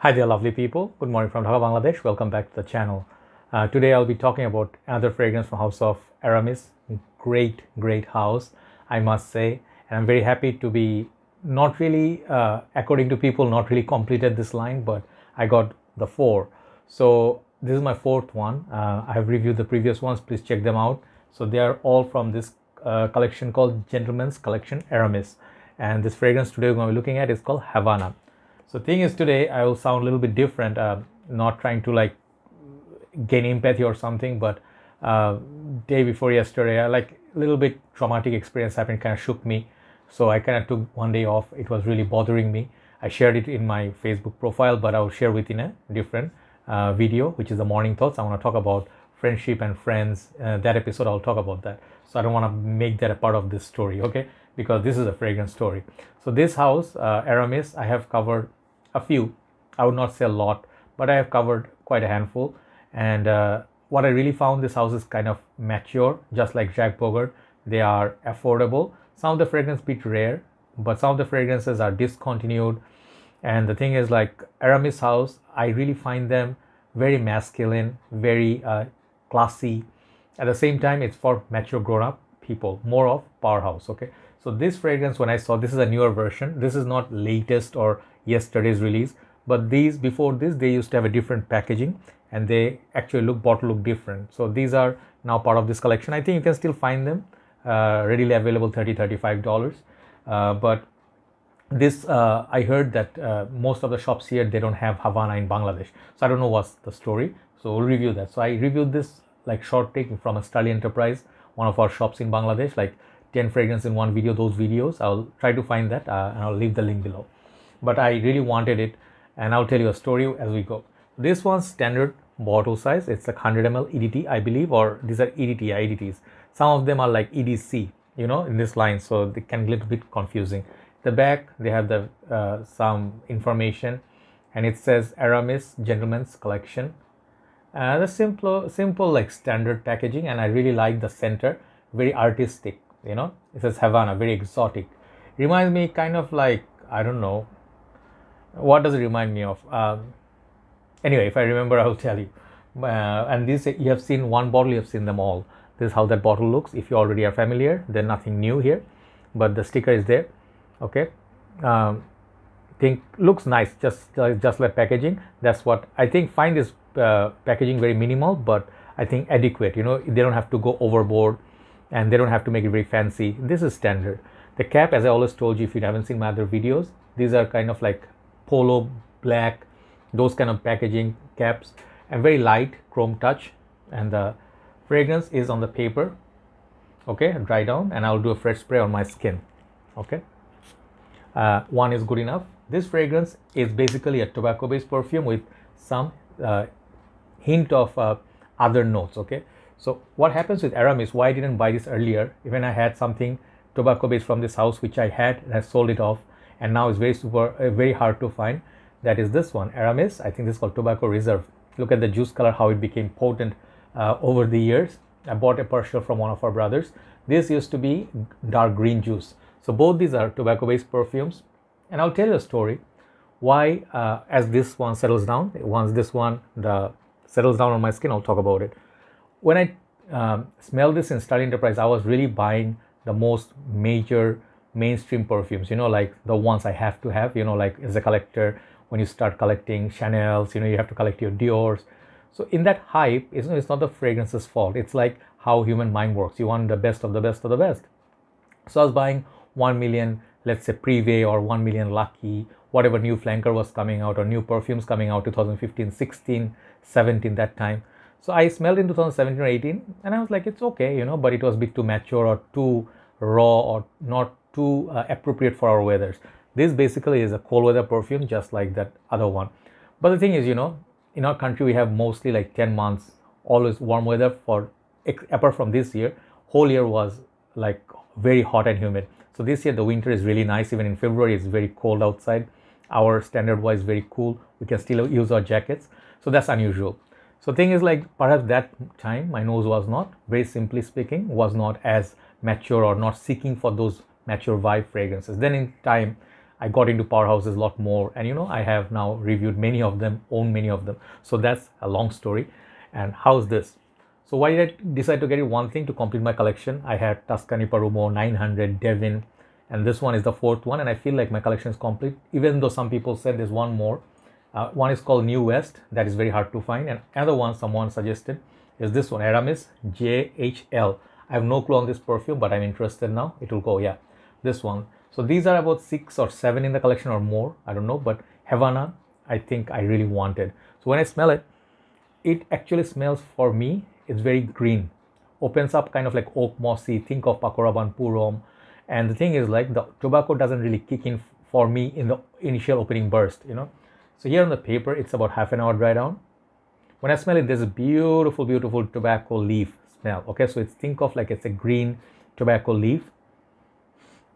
Hi there, lovely people. Good morning from Dhaka, Bangladesh. Welcome back to the channel. Today I'll be talking about another fragrance from House of Aramis. Great house, I must say. And I'm very happy to be not really, according to people, not really completed this line, but I got the four. So this is my fourth one. I have reviewed the previous ones. Please check them out. So they are all from this collection called Gentleman's Collection Aramis. And this fragrance today we're going to be looking at is called Havana. So thing is, today I will sound a little bit different, not trying to like gain empathy or something, but day before yesterday, like a little bit traumatic experience happened, kind of shook me. So I kind of took one day off. It was really bothering me. I shared it in my Facebook profile, but I will share within a different video, which is the morning thoughts. I want to talk about friendship and friends. That episode, I'll talk about that. So I don't want to make that a part of this story, okay? Because this is a fragrance story. So this house, Aramis, I have covered a few. I would not say a lot, but I have covered quite a handful. And what I really found, this house is kind of mature, just like Jacques Bogart. They are affordable. Some of the fragrances bit rare, but some of the fragrances are discontinued. And the thing is, like Aramis house, I really find them very masculine, very classy. At the same time, it's for mature grown-up people, more of powerhouse. Okay, so this fragrance, when I saw, this is a newer version. This is not latest or yesterday's release, but these before this they used to have a different packaging, and they actually bottle look different. So these are now part of this collection. I think you can still find them readily available, $35. But this I heard that most of the shops here, they don't have Havana in Bangladesh, so I don't know what's the story. So we'll review that. So I reviewed this like short take from a Sterling Enterprise, one of our shops in Bangladesh, like 10 fragrance in one video. Those videos I'll try to find that and I'll leave the link below. But I really wanted it, and I'll tell you a story as we go. This one's standard bottle size. It's like 100 ml EDT, I believe, or these are EDTs. Some of them are like EDC, you know, in this line, so they can get a bit confusing. The back, they have the some information, and it says Aramis Gentleman's Collection. The simple like standard packaging, and I really like the center, very artistic, you know. It says Havana, very exotic. Reminds me kind of like, I don't know, what does it remind me of? Anyway, if I remember, I will tell you. And this, you have seen one bottle, you have seen them all. This is how that bottle looks. If you already are familiar, then nothing new here, but the sticker is there. Okay, think looks nice, just like packaging. That's what I think. Find this packaging very minimal, but I think adequate. You know, they don't have to go overboard, and they don't have to make it very fancy. This is standard. The cap, as I always told you, if you haven't seen my other videos, these are kind of like polo black, those kind of packaging caps, and very light chrome touch. And the fragrance is on the paper. Okay, dry down, and I'll do a fresh spray on my skin. Okay, one is good enough. This fragrance is basically a tobacco based perfume with some hint of other notes. Okay, so what happens with Aramis, why I didn't buy this earlier, even I had something tobacco based from this house, which I had, and I sold it off, and now it's very hard to find. That is this one, Aramis. I think this is called Tobacco Reserve. Look at the juice color, how it became potent over the years. I bought a partial from one of our brothers. This used to be dark green juice. So both these are tobacco based perfumes, and I'll tell you a story why as this one settles down. Once this one settles down on my skin, I'll talk about it. When I smelled this in Sterling Enterprise, I was really buying the most major mainstream perfumes, you know, like the ones I have to have, you know, like as a collector, when you start collecting Chanel's, you know, you have to collect your Dior's. So in that hype, it's not the fragrance's fault. It's like how human mind works. You want the best of the best of the best. So I was buying 1 million, let's say Privé, or 1 million Lucky, whatever new flanker was coming out, or new perfumes coming out, 2015, 16, 17, that time. So I smelled in 2017 or 18, and I was like, it's okay, you know, but it was a bit too mature or too raw or not too appropriate for our weathers. This basically is a cold weather perfume, just like that other one. But the thing is, you know, in our country we have mostly like 10 months always warm weather. For apart from this year, whole year was like very hot and humid. So this year the winter is really nice. Even in February it's very cold outside. Our standard wise very cool. We can still use our jackets. So that's unusual. So thing is, like, perhaps that time my nose was not, very simply speaking, was not as mature, or not seeking for those mature vibe fragrances. Then in time I got into powerhouses a lot more, and I have now reviewed many of them, own many of them. So that's a long story. And how's this? So why did I decide to get it? One thing, to complete my collection. I had Tuscany Parumo 900, Devin, and this one is the fourth one, and I feel like my collection is complete, even though some people said there's one more. One is called New West, that is very hard to find, and another one someone suggested is this one, Aramis JHL. I have no clue on this perfume, but I'm interested now. It will go, yeah, this one. So these are about 6 or 7 in the collection or more, I don't know, but Havana, I think I really wanted. So when I smell it, it actually smells, for me, it's very green. Opens up kind of like oak mossy, think of Pakoraban Purom. And the thing is, like, the tobacco doesn't really kick in for me in the initial opening burst, So here on the paper, it's about half an hour dry down. When I smell it, there's a beautiful, beautiful tobacco leaf smell. Okay, so think of like it's a green tobacco leaf.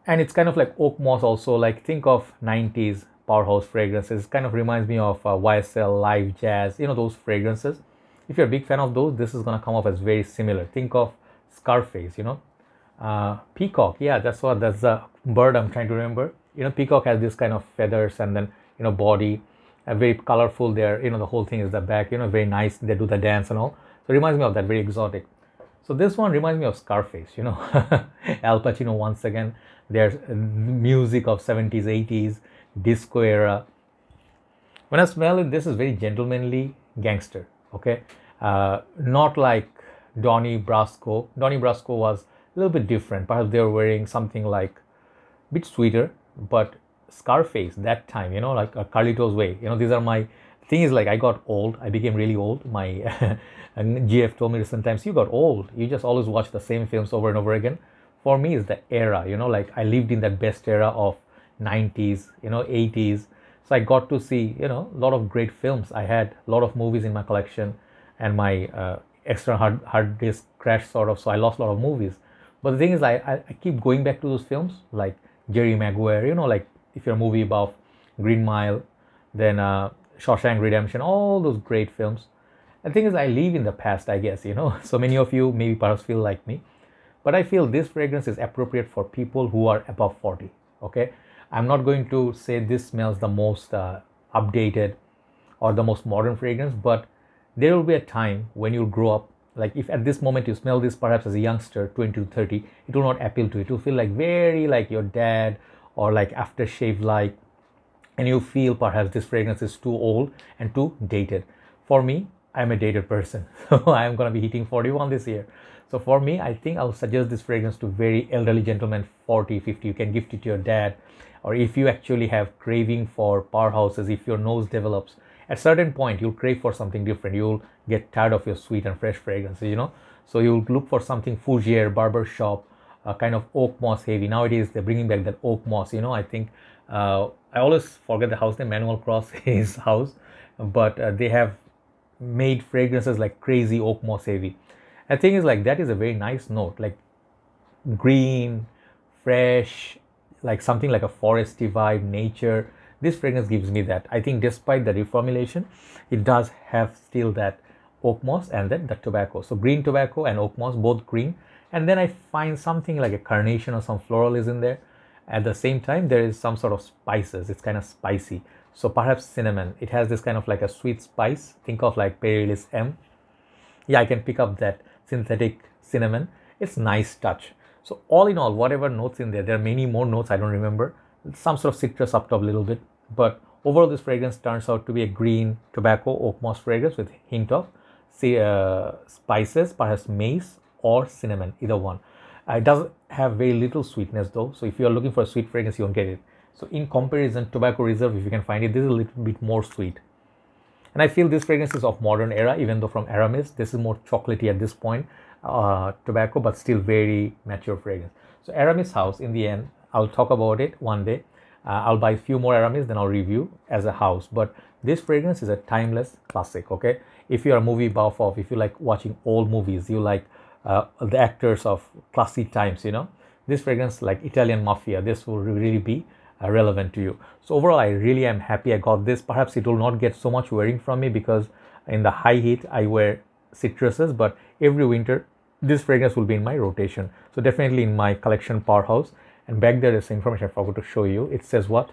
And it's kind of like oak moss also, like think of 90s powerhouse fragrances. It kind of reminds me of YSL, Live Jazz, those fragrances. If you're a big fan of those, this is going to come off as very similar. Think of Scarface, Peacock, yeah, that's the bird I'm trying to remember. Peacock has this kind of feathers and then, body, very colorful there, the whole thing is the back, very nice, they do the dance and all. So it reminds me of that, very exotic. So this one reminds me of Scarface, Al Pacino once again. There's music of 70s, 80s, disco era. When I smell it, this is very gentlemanly gangster, okay? Not like Donnie Brasco. Donnie Brasco was a little bit different. Perhaps they were wearing something like a bit sweeter, but Scarface that time, like a Carlito's Way, these are my thing. Is like I got old, I became really old. My GF told me sometimes, you got old, you just always watch the same films over and over again. For me, it's the era, like I lived in that best era of 90s, 80s. So I got to see, a lot of great films. I had a lot of movies in my collection, and my extra hard disk crashed sort of, so I lost a lot of movies. But the thing is, I keep going back to those films, like Jerry Maguire, like if you're a movie buff, Green Mile, then Shawshank Redemption, all those great films. The thing is, I live in the past, I guess, so many of you maybe perhaps feel like me. But I feel this fragrance is appropriate for people who are above 40, okay? I'm not going to say this smells the most updated or the most modern fragrance, but there will be a time when you grow up. Like if at this moment you smell this perhaps as a youngster, 20 to 30, it will not appeal to you. It will feel like very like your dad or like aftershave like, and you feel perhaps this fragrance is too old and too dated. For me, I'm a dated person, so I'm going to be hitting 41 this year. So for me, I think I'll suggest this fragrance to very elderly gentlemen, 40, 50. You can gift it to your dad, or if you actually have craving for powerhouses, if your nose develops, at a certain point, you'll crave for something different. You'll get tired of your sweet and fresh fragrances, So you'll look for something Fougere, barbershop, kind of oak moss heavy. Nowadays, they're bringing back that oak moss, I think, I always forget the house name, Manuel Cross, his house, but they have made fragrances like crazy oak moss heavy. The thing is, like, that is a very nice note, like green, fresh, like something like a foresty vibe, nature. This fragrance gives me that. I think despite the reformulation, it does have still that oak moss and then the tobacco. So green tobacco and oak moss, both green. And then I find something like a carnation or some floral is in there. At the same time, there is some sort of spices. It's kind of spicy. So perhaps cinnamon. It has this kind of like a sweet spice. Think of like Perilis M. Yeah, I can pick up that synthetic cinnamon. It's nice touch. So all in all, whatever notes in there, there are many more notes I don't remember. Some sort of citrus up top a little bit. But overall, this fragrance turns out to be a green tobacco oak moss fragrance with a hint of spices, perhaps mace or cinnamon, either one. It does have very little sweetness though. So if you are looking for a sweet fragrance, you won't get it. So in comparison, Tobacco Reserve, if you can find it, this is a little bit more sweet. And I feel this fragrance is of modern era, even though from Aramis, this is more chocolatey at this point, tobacco, but still very mature fragrance. So Aramis house, in the end, I'll talk about it one day. I'll buy a few more Aramis, then I'll review as a house. But this fragrance is a timeless classic, okay? If you're a movie buff of, if you like watching old movies, you like the actors of classic times, this fragrance, like Italian Mafia, this will really be relevant to you. So overall, I really am happy I got this. Perhaps it will not get so much wearing from me because in the high heat, I wear citruses, but every winter, this fragrance will be in my rotation. So definitely in my collection powerhouse. And back there is information I forgot to show you. It says what?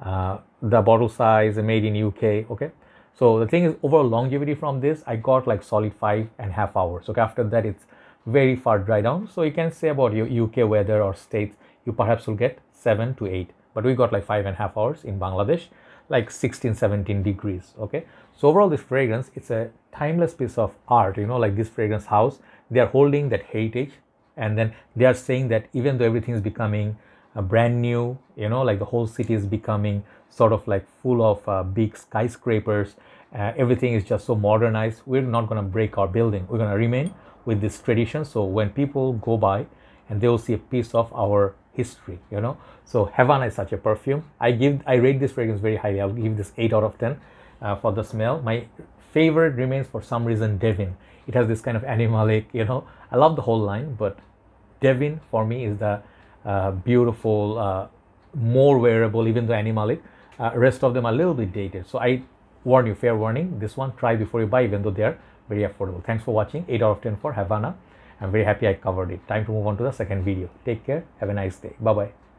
The bottle size made in UK. Okay, so the thing is, overall longevity from this, I got like solid 5.5 hours. Okay, after that it's very far dry down. So you can say about your UK weather or states, you perhaps will get 7 to 8, but we got like 5.5 hours in Bangladesh, like 16-17 degrees. Okay, so overall this fragrance, it's a timeless piece of art, you know, like this fragrance house, they are holding that heritage, and then they are saying that even though everything is becoming brand new, you know, like the whole city is becoming sort of like full of big skyscrapers, everything is just so modernized, we're not going to break our building, we're going to remain with this tradition. So when people go by, and they will see a piece of our history, you know. So Havana is such a perfume. I rate this fragrance very highly. I'll give this 8 out of 10 for the smell. My favorite remains for some reason Devin. It has this kind of animalic, you know. I love the whole line, but Devin for me is the beautiful, more wearable, even though animalic. Rest of them are a little bit dated. So I warn you, fair warning, this one try before you buy, even though they are very affordable. Thanks for watching. 8 out of 10 for Havana. I'm very happy I covered it. Time to move on to the second video. Take care. Have a nice day. Bye bye.